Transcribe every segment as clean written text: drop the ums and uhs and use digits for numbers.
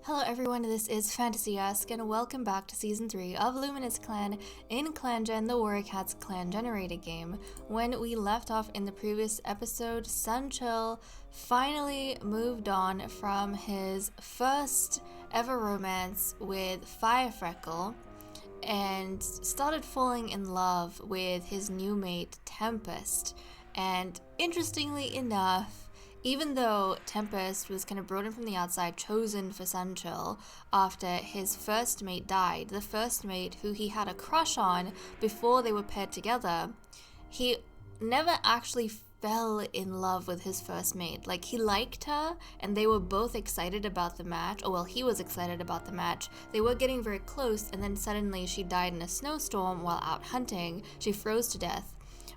Hello everyone, this is Fantasy-esque and welcome back to Season 3 of Luminous Clan in ClanGen, the Warrior Cats clan generated game. When we left off in the previous episode, Sunchill finally moved on from his first ever romance with Firefreckle and started falling in love with his new mate Tempest. And interestingly enough, even though Tempest was kind of brought in from the outside, chosen for Sunchill after his first mate died, the first mate who he had a crush on before they were paired together, he never actually fell in love with his first mate. Like, he liked her and they were both excited about the match, or well, he was excited about the match. They were getting very close, and then suddenly she died in a snowstorm while out hunting. She froze to death.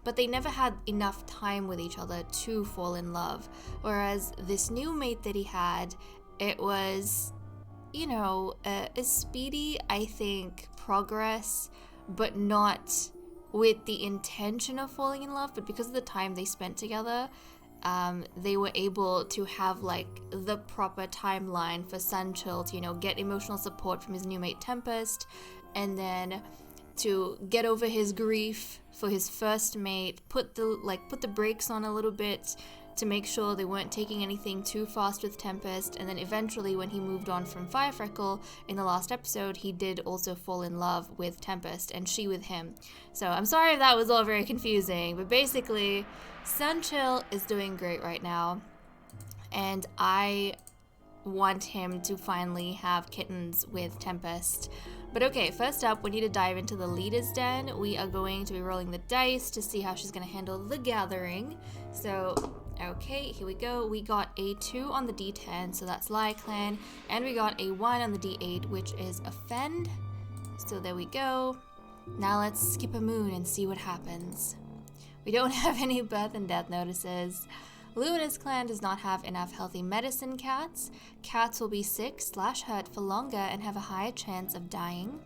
But they never had enough time with each other to fall in love. Whereas this new mate that he had, it was, a speedy, I think, progress, but not with the intention of falling in love. But because of the time they spent together, they were able to have like the proper timeline for Sunchill to, get emotional support from his new mate Tempest, and then to get over his grief for his first mate, put the brakes on a little bit to make sure they weren't taking anything too fast with Tempest, and then eventually when he moved on from Firefreckle in the last episode, he did also fall in love with Tempest and she with him. So I'm sorry if that was all very confusing, but basically Sunchill is doing great right now, and I want him to finally have kittens with Tempest. But okay, first up, we need to dive into the leader's den. We are going to be rolling the dice to see how she's going to handle the gathering. So, okay, here we go. We got a 2 on the D10, so that's Lie Clan, and we got a 1 on the D8, which is Offend. So there we go. Now let's skip a moon and see what happens. We don't have any birth and death notices. Luminous Clan does not have enough healthy medicine cats. Cats will be sick/hurt for longer and have a higher chance of dying.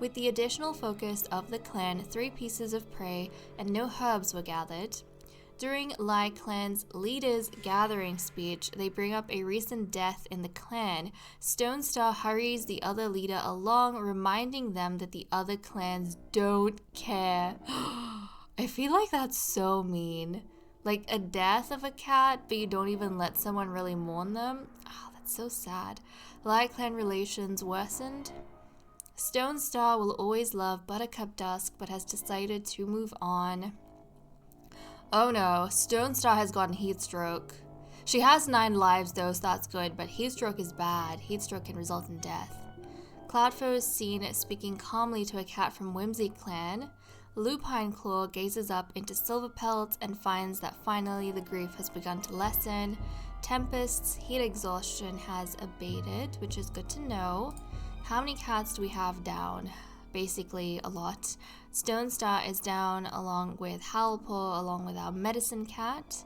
With the additional focus of the clan, 3 pieces of prey and no herbs were gathered. During Lie Clan's leader's gathering speech, they bring up a recent death in the clan. Stone Star hurries the other leader along, reminding them that the other clans don't care. I feel like that's so mean. Like a death of a cat, but you don't even let someone really mourn them? Oh, that's so sad. Lie Clan relations worsened. Stone Star will always love Buttercup Dusk, but has decided to move on. Oh no, Stone Star has gotten heat stroke. She has 9 lives though, so that's good, but heat stroke is bad. Heat stroke can result in death. Cloudfoe is seen speaking calmly to a cat from Whimsy Clan. Lupine Claw gazes up into Silverpelt and finds that finally the grief has begun to lessen. Tempest's heat exhaustion has abated, which is good to know. How many cats do we have down? Basically a lot. Stone Star is down along with Howlpaw, along with our medicine cat,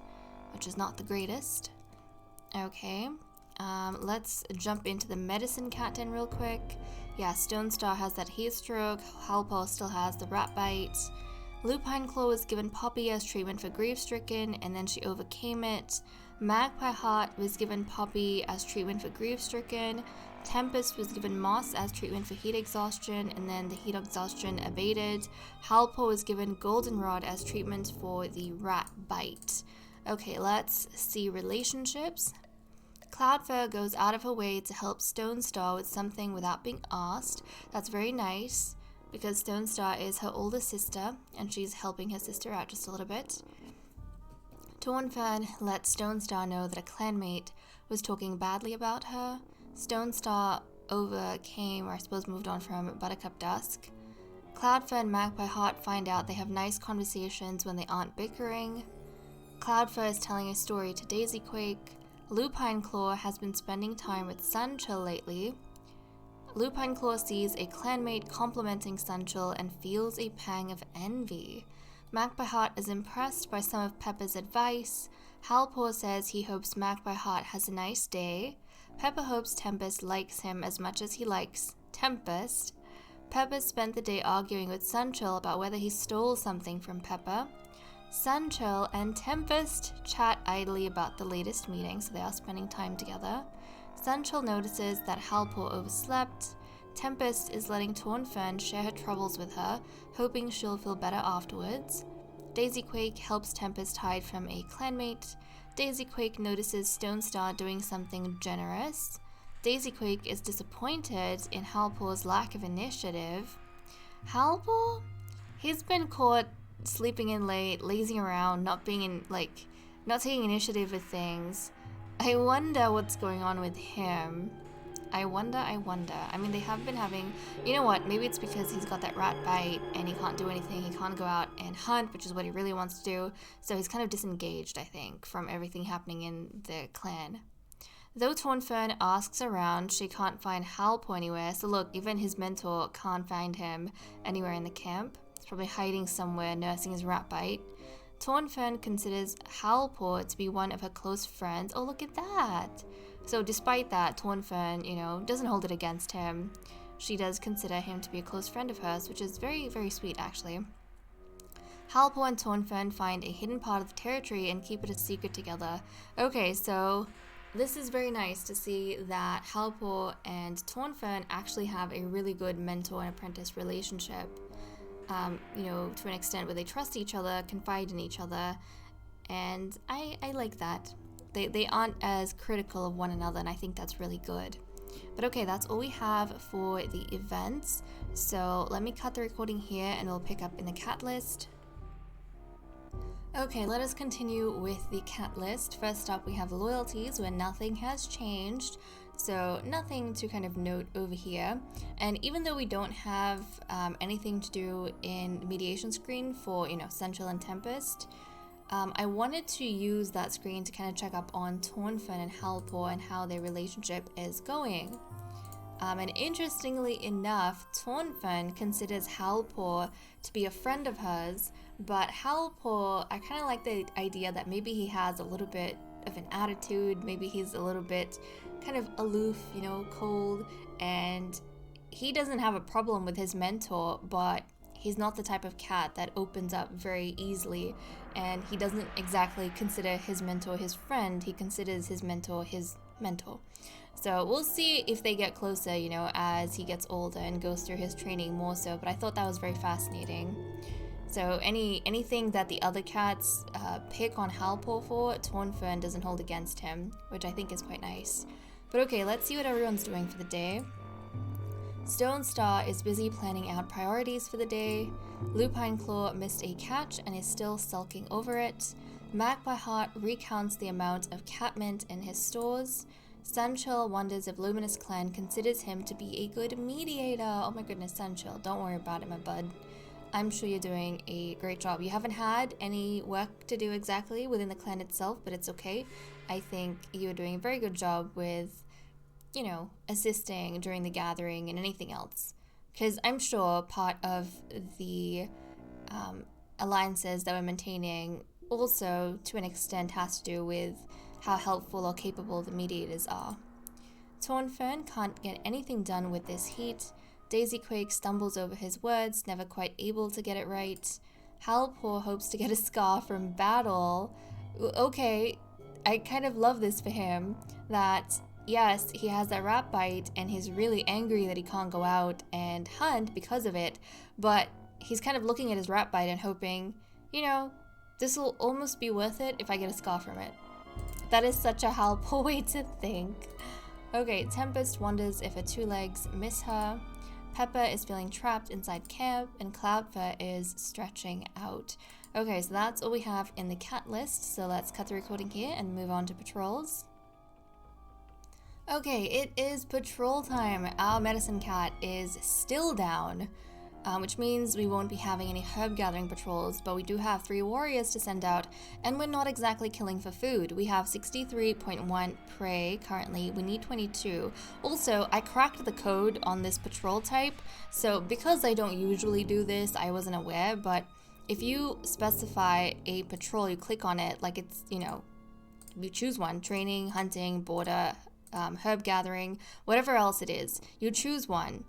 which is not the greatest. Okay, let's jump into the medicine cat den real quick. Yeah, Stone Star has that heat stroke. Howlpaw still has the rat bite. Lupine Claw was given Poppy as treatment for grief-stricken, and then she overcame it. Magpie Heart was given Poppy as treatment for grief-stricken. Tempest was given Moss as treatment for heat exhaustion, and then the heat exhaustion abated. Howlpaw was given Goldenrod as treatment for the rat bite. Okay, let's see relationships. Cloudfur goes out of her way to help Stone Star with something without being asked. That's very nice, because Stone Star is her older sister, and she's helping her sister out just a little bit. Tornfern lets Stone Star know that a clanmate was talking badly about her. Stone Star overcame, or I suppose moved on from Buttercup Dusk. Cloudfur and Magpie Heart find out they have nice conversations when they aren't bickering. Cloudfur is telling a story to Daisyquake. Lupine Claw has been spending time with Sunchill lately. Lupine Claw sees a clanmate complimenting Sunchill and feels a pang of envy. Magpie Heart is impressed by some of Pepper's advice. Howlpaw says he hopes Magpie Heart has a nice day. Pepper hopes Tempest likes him as much as he likes Tempest. Pepper spent the day arguing with Sunchill about whether he stole something from Pepper. Sunchill and Tempest chat idly about the latest meeting, so they are spending time together. Sanchel notices that Halpor overslept. Tempest is letting Tornfern share her troubles with her, hoping she'll feel better afterwards. Daisyquake helps Tempest hide from a clanmate. Daisyquake notices Stonestar doing something generous. Daisyquake is disappointed in Halpor's lack of initiative. Halpor? He's been caught sleeping in late, lazing around, not taking initiative with things. I wonder what's going on with him. I wonder. I mean, they have been having... You know what? Maybe it's because he's got that rat bite and he can't do anything. He can't go out and hunt, which is what he really wants to do. So he's kind of disengaged, I think, from everything happening in the clan. Though Tornfern asks around, she can't find Halpor anywhere. So look, even his mentor can't find him anywhere in the camp. He's probably hiding somewhere, nursing his rat bite. Tornfern considers Halpor to be one of her close friends. Oh, look at that! So despite that, Tornfern, doesn't hold it against him. She does consider him to be a close friend of hers, which is very, very sweet, actually. Halpor and Tornfern find a hidden part of the territory and keep it a secret together. Okay, so this is very nice to see that Halpor and Tornfern actually have a really good mentor and apprentice relationship. To an extent where they trust each other, confide in each other, and I like that. They aren't as critical of one another, and I think that's really good. But okay, that's all we have for the events. So let me cut the recording here and we'll pick up in the cat list. Okay, let us continue with the cat list. First up, we have loyalties, where nothing has changed. So nothing to kind of note over here. And even though we don't have anything to do in the mediation screen for, Sanchel and Tempest, I wanted to use that screen to kind of check up on Tornfern and Halpor and how their relationship is going. And interestingly enough, Tornfern considers Halpor to be a friend of hers, but Halpor, I kind of like the idea that maybe he has a little bit of an attitude, maybe he's a little bit kind of aloof, cold, and he doesn't have a problem with his mentor, but he's not the type of cat that opens up very easily, and he doesn't exactly consider his mentor his friend. He considers his mentor his mentor. So we'll see if they get closer, as he gets older and goes through his training more so, but I thought that was very fascinating. So anything that the other cats pick on Halpor for, Tornfern doesn't hold against him, which I think is quite nice. But okay, let's see what everyone's doing for the day. Stonestar is busy planning out priorities for the day. Lupine Claw missed a catch and is still sulking over it. Magpie Heart recounts the amount of catmint in his stores. Sanchel wonders if Luminous Clan considers him to be a good mediator. Oh my goodness, Sanchel, don't worry about it, my bud. I'm sure you're doing a great job. You haven't had any work to do exactly within the clan itself, but it's okay. I think you're doing a very good job with, assisting during the gathering and anything else. Because I'm sure part of the alliances that we're maintaining also, to an extent, has to do with how helpful or capable the mediators are. Tornfern can't get anything done with this heat. Daisyquake stumbles over his words, never quite able to get it right. Halpor hopes to get a scar from battle. Okay, I kind of love this for him, that yes, he has that rat bite and he's really angry that he can't go out and hunt because of it, but he's kind of looking at his rat bite and hoping, this will almost be worth it if I get a scar from it. That is such a Halpor way to think. Okay, Tempest wonders if her two legs miss her. Pepper is feeling trapped inside camp, and Cloudfur is stretching out. Okay, so that's all we have in the cat list, so let's cut the recording here and move on to patrols. Okay, it is patrol time. Our medicine cat is still down, which means we won't be having any herb gathering patrols, but we do have 3 warriors to send out, and we're not exactly killing for food. We have 63.1 prey currently. We need 22. Also, I cracked the code on this patrol type, so because I don't usually do this, I wasn't aware, but if you specify a patrol, you click on it, like it's, you choose one, training, hunting, border, herb gathering, whatever else it is, you choose one.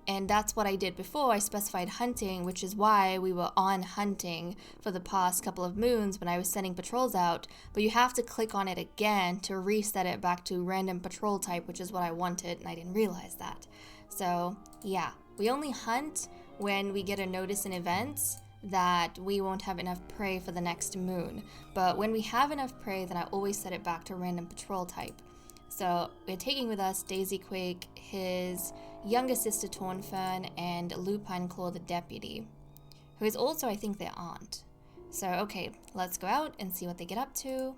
And that's what I did before. I specified hunting, which is why we were on hunting for the past couple of moons when I was sending patrols out. But you have to click on it again to reset it back to random patrol type, which is what I wanted, and I didn't realize that. So yeah, we only hunt when we get a notice in events that we won't have enough prey for the next moon. But when we have enough prey, then I always set it back to random patrol type. So we're taking with us Daisy Quake, his younger sister Tornfern, and Lupine Claw the deputy, who is also, I think, their aunt. So okay, let's go out and see what they get up to.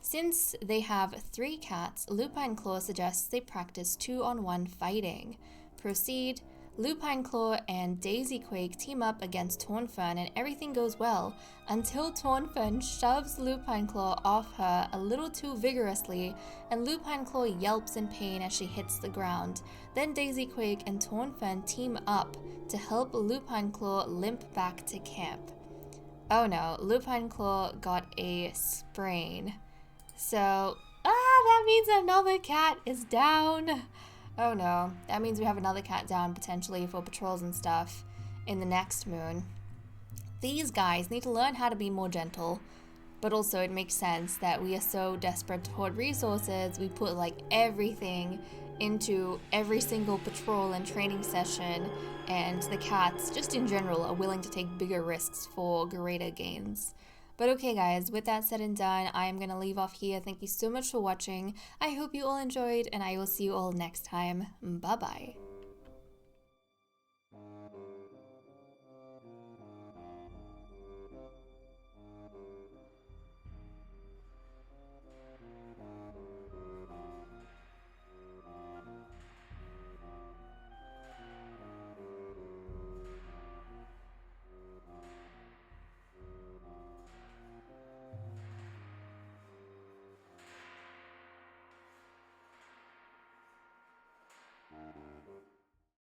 Since they have 3 cats, Lupine Claw suggests they practice 2-on-1 fighting. Proceed. Lupine Claw and Daisy Quake team up against Tornfern and everything goes well until Tornfern shoves Lupine Claw off her a little too vigorously and Lupine Claw yelps in pain as she hits the ground. Then Daisy Quake and Tornfern team up to help Lupine Claw limp back to camp. Oh no, Lupine Claw got a sprain. So, that means another cat is down. Oh no, that means we have another cat down potentially for patrols and stuff in the next moon. These guys need to learn how to be more gentle, but also it makes sense that we are so desperate to hoard resources, we put like everything into every single patrol and training session, and the cats, just in general, are willing to take bigger risks for greater gains. But okay guys, with that said and done, I am going to leave off here. Thank you so much for watching. I hope you all enjoyed, and I will see you all next time. Bye bye.